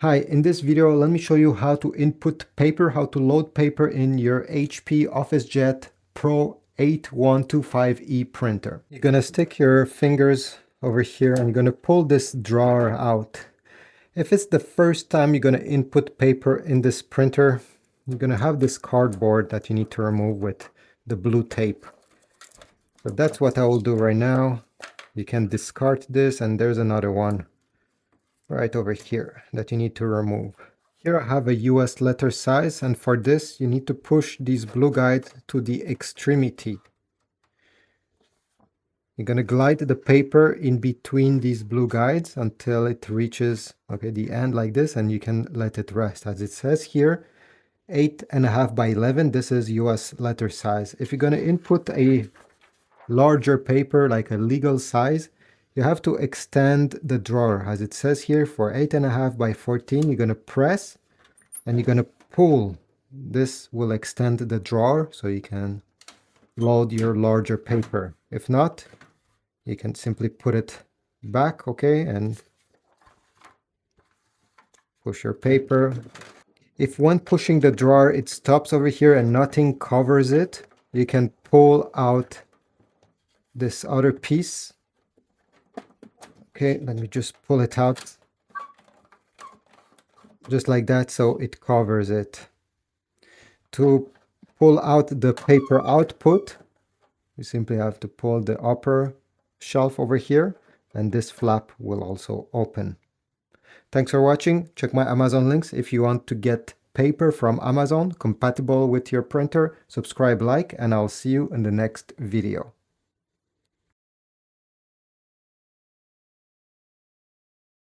Hi, in this video, let me show you how to input paper, how to load paper in your HP OfficeJet Pro 8125E printer. You're gonna stick your fingers over here and you're gonna pull this drawer out. If it's the first time you're gonna input paper in this printer, you're gonna have this cardboard that you need to remove with the blue tape. So that's what I will do right now. You can discard this, and there's another one right over here that you need to remove. Here I have a US letter size, and for this you need to push these blue guides to the extremity. You're going to glide the paper in between these blue guides until it reaches the end like this, and you can let it rest. As it says here, 8.5 by 11, this is US letter size. If you're going to input a larger paper like a legal size, you have to extend the drawer. As it says here, for 8.5 by 14, you're going to press and you're going to pull. This will extend the drawer so you can load your larger paper. If not, you can simply put it back, and push your paper. If when pushing the drawer it stops over here and nothing covers it, you can pull out this other piece. Let me just pull it out just like that, so it covers it. To pull out the paper output, you simply have to pull the upper shelf over here, and this flap will also open. Thanks for watching. Check my Amazon links if you want to get paper from Amazon compatible with your printer. Subscribe, like, and I'll see you in the next video.